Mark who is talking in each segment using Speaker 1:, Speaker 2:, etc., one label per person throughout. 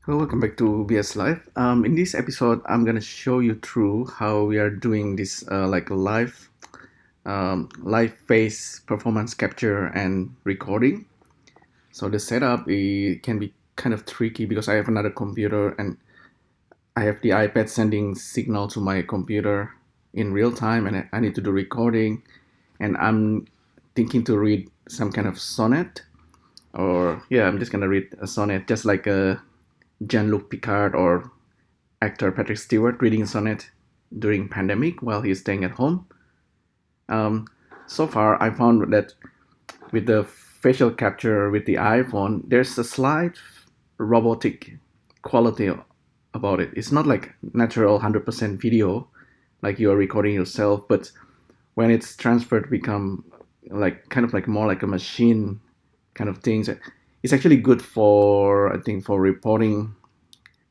Speaker 1: Hello, welcome back to BSLIVE. In this episode, I'm gonna show you through how we are doing this like a live face performance capture and recording. So the setup can be kind of tricky because I have another computer and I have the iPad sending signal to my computer in real time, and I need to do recording. And I'm thinking to read some kind of sonnet, or yeah, I'm just gonna read a sonnet, just like a Jean-Luc Picard or actor Patrick Stewart reading sonnet during pandemic while he's staying at home. Um, so far, I found that with the facial capture with the iPhone, there's a slight robotic quality about it. It's not like natural 100% video like you are recording yourself, but when it's transferred, become like kind of like more like a machine kind of things. It's actually good for I think for reporting,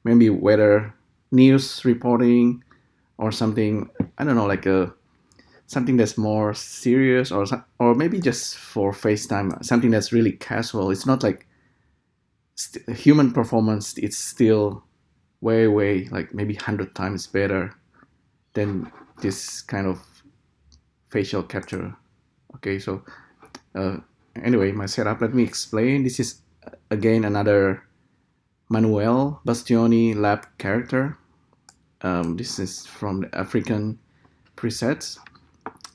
Speaker 1: maybe weather news reporting or something. I don't know, like a something that's more serious, or maybe just for FaceTime, something that's really casual. It's not like human performance. It's still way like maybe 100 times better than this kind of facial capture. Okay, so uh, anyway, my setup. Let me explain. This is again another Manuel Bastioni lab character. This is from the African presets.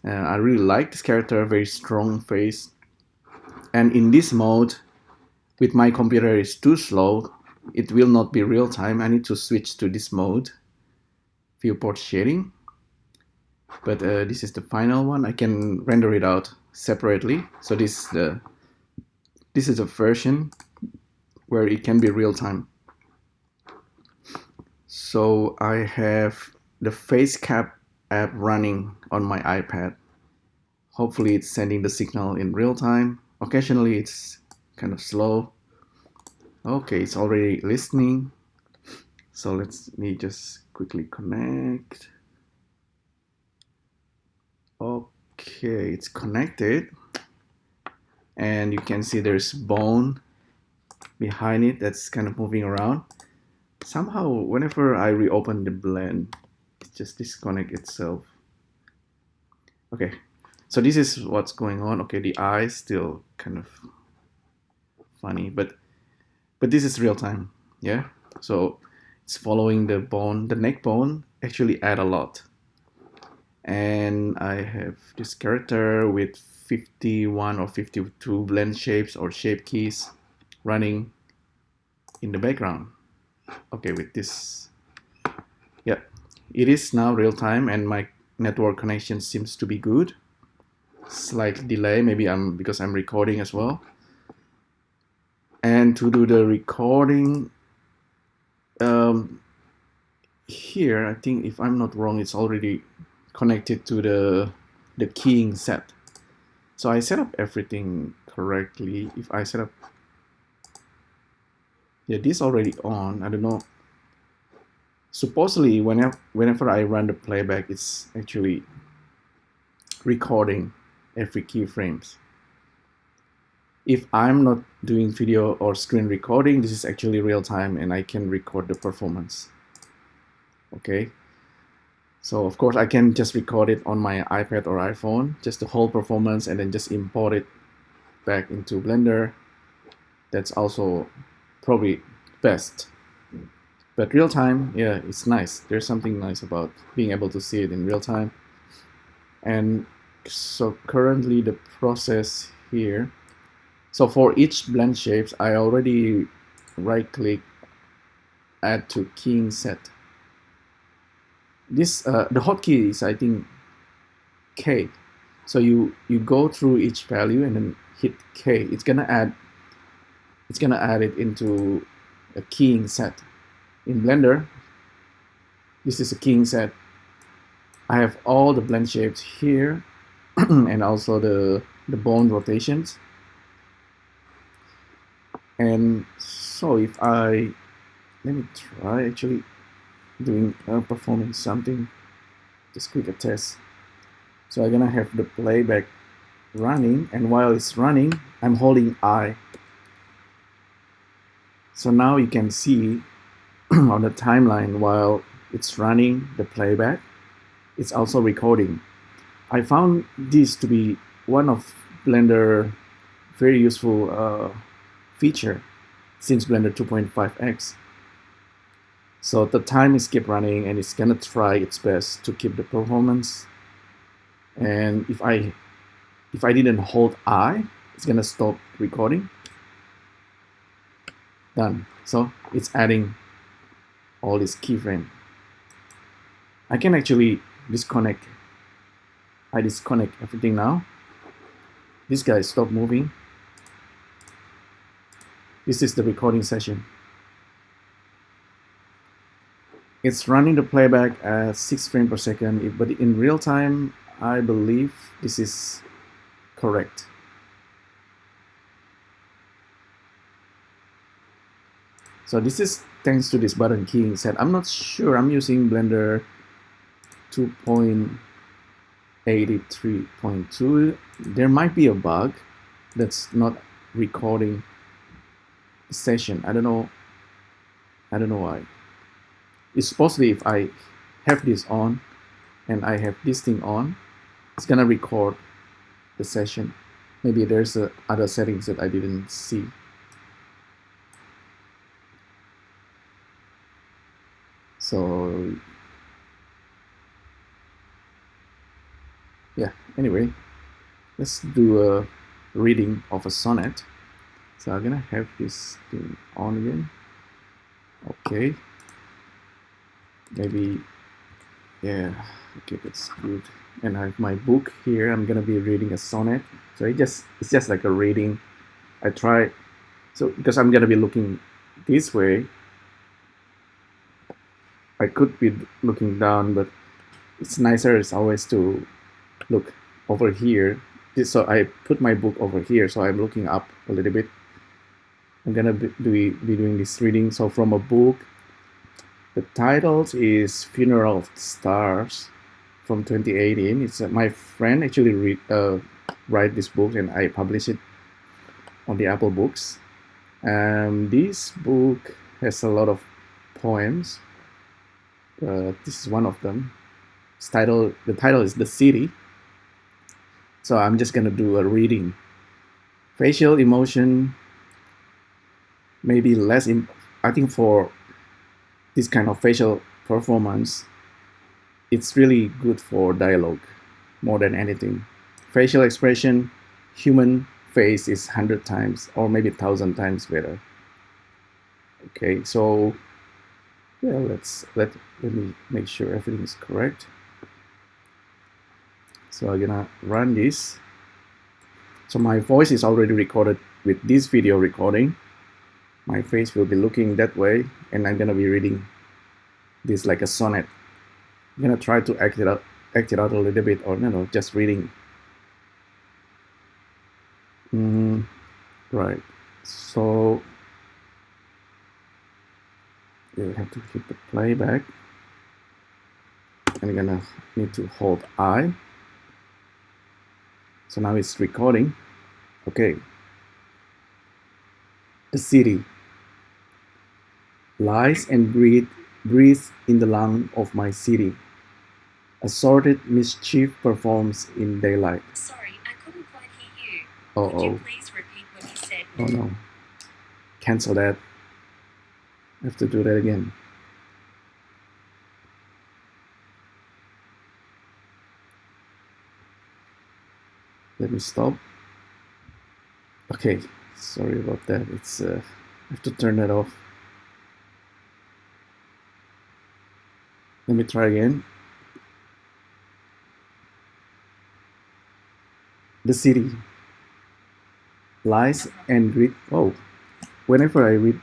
Speaker 1: I really like this character, very strong face. And in this mode, with my computer is too slow, it will not be real time. I need to switch to this mode, viewport shading. But this is the final one. I can render it out separately. So this is a version where it can be real time. So I have the FaceCap app running on my iPad. Hopefully it's sending the signal in real time. Occasionally it's kind of slow. Okay, it's already listening. So let me just quickly connect. Okay, it's connected. And you can see there's bone behind it that's kind of moving around. Somehow, whenever I reopen the blend, it just disconnects itself. Okay, so this is what's going on. Okay, the eye still kind of funny, but this is real time. Yeah, so it's following the bone. The neck bone actually add a lot. And I have this character with 51 or 52 blend shapes or shape keys running in the background. Okay, with this, yeah, it is now real time and my network connection seems to be good. Slight delay, maybe because I'm recording as well. And to do the recording, here I think if I'm not wrong, it's already connected to the keying set. So I set up everything correctly. If I set up, yeah, this already on. I don't know. Supposedly, whenever I run the playback, it's actually recording every keyframes. If I'm not doing video or screen recording, this is actually real time and I can record the performance. Okay. So of course I can just record it on my iPad or iPhone, just the whole performance, and then just import it back into Blender. That's also probably best. But real time, yeah, it's nice. There's something nice about being able to see it in real time. And so currently the process here. So for each blend shapes, I already right click, add to keying set. This the hotkey is I think K. So you go through each value and then hit K. It's gonna add it into a keying set. In Blender, this is a keying set. I have all the blend shapes here and also the bone rotations. And so if let me try actually doing performing something, just quick a test. So I'm gonna have the playback running, and while it's running, I'm holding I. So now you can see on the timeline while it's running the playback, it's also recording. I found this to be one of Blender very useful feature since Blender 2.5x. So the time is keep running and it's gonna try its best to keep the performance. And if I didn't hold I, it's gonna stop recording. Done. So it's adding all this keyframe. I can actually disconnect. I disconnect everything now. This guy stopped moving. This is the recording session. It's running the playback at 6 frames per second, but in real time, I believe this is correct. So this is thanks to this button keying set. I'm not sure. I'm using Blender 2.83.2. There might be a bug that's not recording the session. I don't know why. It's supposedly if I have this on and I have this thing on, it's gonna record the session. Maybe there's other settings that I didn't see. So yeah, anyway, let's do a reading of a sonnet. So I'm gonna have this thing on again. Okay. Maybe, yeah, okay, that's good. And I have my book here. I'm gonna be reading a sonnet. So it's just like a reading. I try, so because I'm gonna be looking this way, I could be looking down, but it's nicer as always to look over here. So I put my book over here, so I'm looking up a little bit. I'm gonna be doing this reading. So from a book, the title is Funeral of the Stars from 2018. It's my friend actually write this book and I publish it on the Apple Books. This book has a lot of poems. This is one of them. The title is The City. So I'm just gonna do a reading. Facial emotion, maybe less. I think for this kind of facial performance, it's really good for dialogue more than anything. Facial expression, human face is 100 times or maybe 1,000 times better. Okay, so yeah, let me make sure everything is correct. So I'm gonna run this. So my voice is already recorded with this video recording. My face will be looking that way, and I'm gonna be reading this like a sonnet. I'm gonna try to act it out a little bit, or no, just reading. Right. So you have to hit the playback, and I'm gonna need to hold I. So now it's recording. Okay. The city lies and breathes in the lung of my city. Assorted mischief performs in daylight.
Speaker 2: Sorry, I couldn't quite hear you.
Speaker 1: Oh,
Speaker 2: Could you please repeat what you said?
Speaker 1: Oh no. Cancel that. I have to do that again. Let me stop. Okay, sorry about that. It's I have to turn that off. Let me try again. The city lies and read. Oh, whenever I read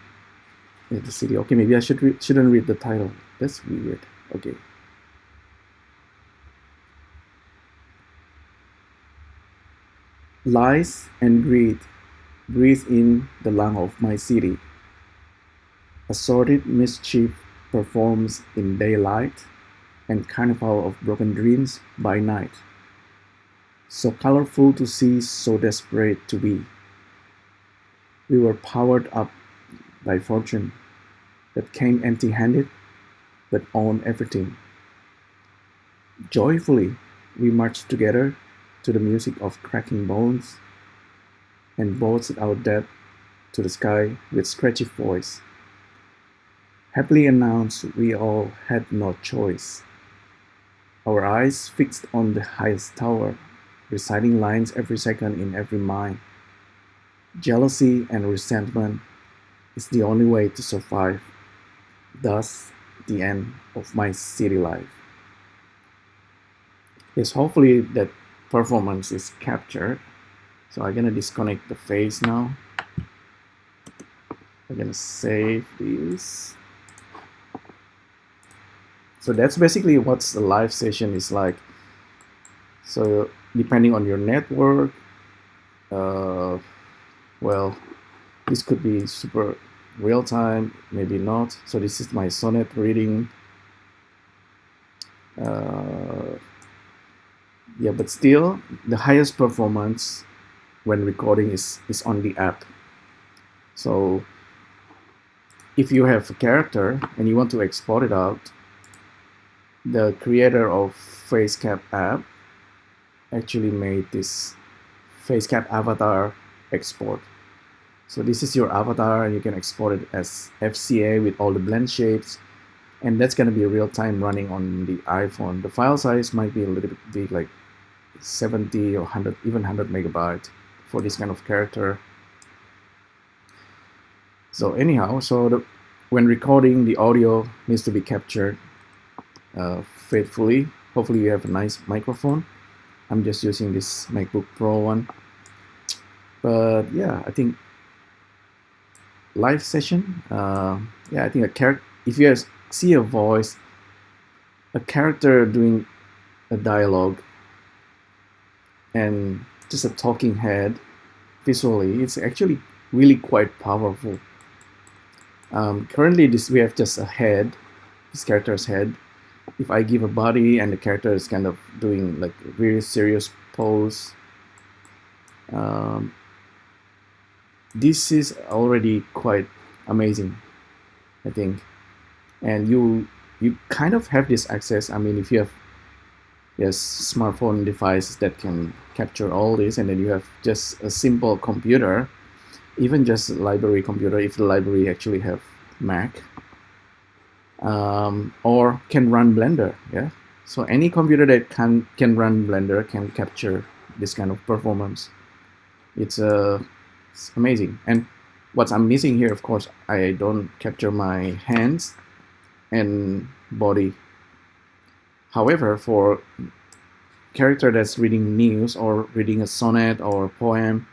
Speaker 1: the city. Okay, maybe I shouldn't read the title. That's weird. Okay. Lies and breathe in the lung of my city. Assorted mischief performs in daylight, and carnival of broken dreams by night. So colorful to see, so desperate to be. We were powered up by fortune. that came empty-handed but owned everything. Joyfully, we marched together to the music of cracking bones and bolted our debt to the sky with scratchy voice. Happily announced we all had no choice. Our eyes fixed on the highest tower, reciting lines every second in every mind. Jealousy and resentment is the only way to survive. Thus, the end of my city life. Yes, hopefully that performance is captured. So I'm gonna disconnect the face now. I'm gonna save this. So that's basically what the live session is like. So depending on your network, well, this could be super real time, maybe not. So this is my sonnet reading. Yeah, but still, the highest performance when recording is on the app. So if you have a character and you want to export it out, the creator of FaceCap app actually made this FaceCap avatar export. So this is your avatar and you can export it as FCA with all the blend shapes, and that's going to be real time running on the iPhone. The file size might be a little bit big, like 70 or 100, even 100 megabyte for this kind of character. So anyhow, when recording, the audio needs to be captured faithfully. Hopefully you have a nice microphone. I'm just using this MacBook Pro one. But yeah, I think live session, yeah, I think if you guys see a voice, a character doing a dialogue, and just a talking head visually, it's actually really quite powerful. Currently, we have just a head, this character's head. If I give a body and the character is kind of doing like a very serious pose, this is already quite amazing, I think. And you kind of have this access. I mean, if you have smartphone devices that can capture all this, and then you have just a simple computer, even just a library computer, if the library actually have Mac, or can run Blender, yeah. So any computer that can run Blender can capture this kind of performance. It's amazing. And what I'm missing here, of course, I don't capture my hands and body. However, for character that's reading news or reading a sonnet or a poem,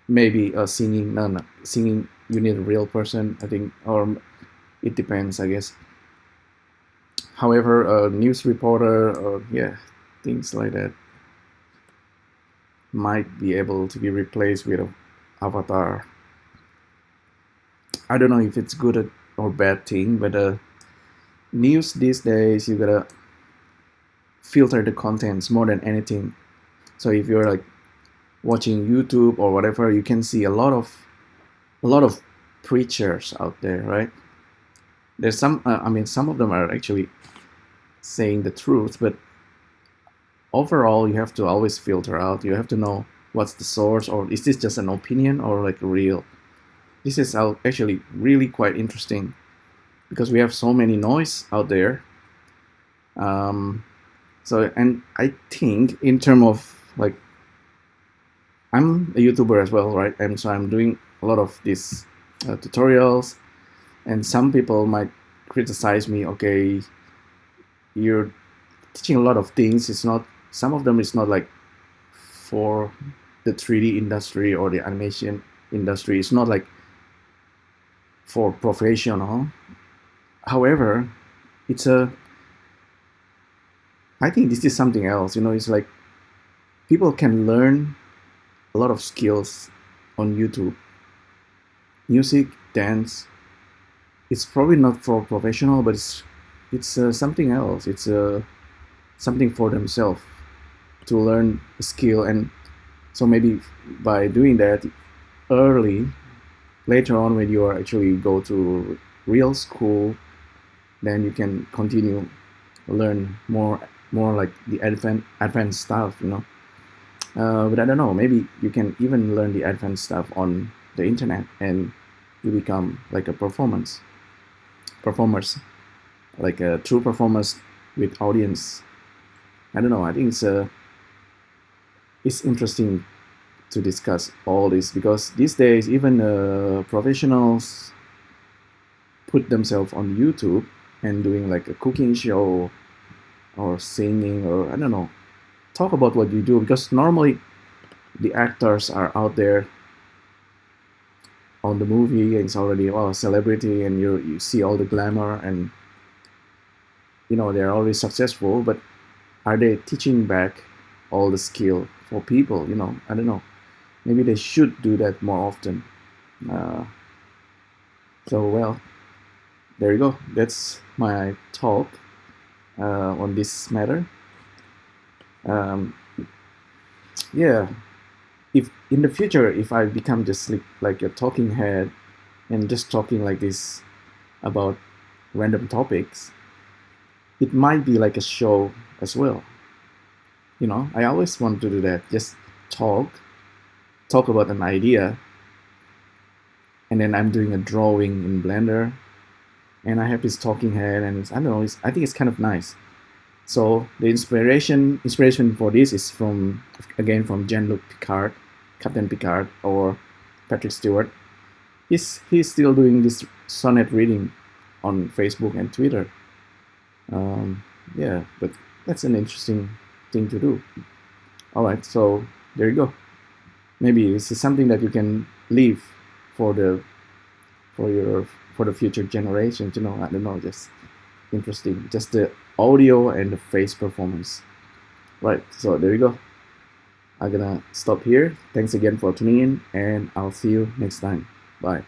Speaker 1: maybe singing, no, singing, you need a real person, I think, or it depends, I guess. However, a news reporter, or yeah, things like that might be able to be replaced with an avatar. I don't know if it's good or bad thing, but news these days, you gotta filter the contents more than anything. So if you're like watching YouTube or whatever, you can see a lot of preachers out there, right? There's some, I mean, some of them are actually saying the truth, but overall, you have to always filter out. You have to know what's the source, or is this just an opinion or like real? This is actually really quite interesting because we have so many noise out there. So, and I think in terms of like, I'm a YouTuber as well, right? And so I'm doing a lot of these tutorials, and some people might criticize me. Okay, you're teaching a lot of things. It's not, some of them is not like for the 3D industry or the animation industry. It's not like for professional. However, it's I think this is something else. You know, it's like people can learn a lot of skills on YouTube. Music, dance. It's probably not for professional, but it's something else. It's something for themselves to learn a skill, and so maybe by doing that early, later on when you are actually go to real school, then you can continue learn more like the advanced stuff, you know. But I don't know, maybe you can even learn the advanced stuff on the internet and you become like a performers, like a true performers with audience. I don't know, I think it's interesting to discuss all this because these days even professionals put themselves on YouTube and doing like a cooking show or singing, or I don't know, talk about what you do, because normally the actors are out there on the movie and it's already a celebrity and you see all the glamour and you know they're always successful, but are they teaching back all the skill for people? You know, I don't know, maybe they should do that more often. uh, so well, there you go, that's my talk on this matter. um, yeah, if in the future if I become just like a talking head and just talking like this about random topics, it might be like a show as well. You know, I always want to do that, just talk about an idea, and then I'm doing a drawing in Blender, and I have this talking head, and I don't know, I think it's kind of nice. So the inspiration for this is from, again, from Jean-Luc Picard, Captain Picard, or Patrick Stewart. He's still doing this sonnet reading on Facebook and Twitter. Yeah, but that's an interesting thing to do. All right, so there you go. Maybe this is something that you can leave for the for your for the future generations. You know, I don't know, just interesting, just the audio and the face performance. Right, so there you go. I'm gonna stop here. Thanks again for tuning in, and I'll see you next time. Bye.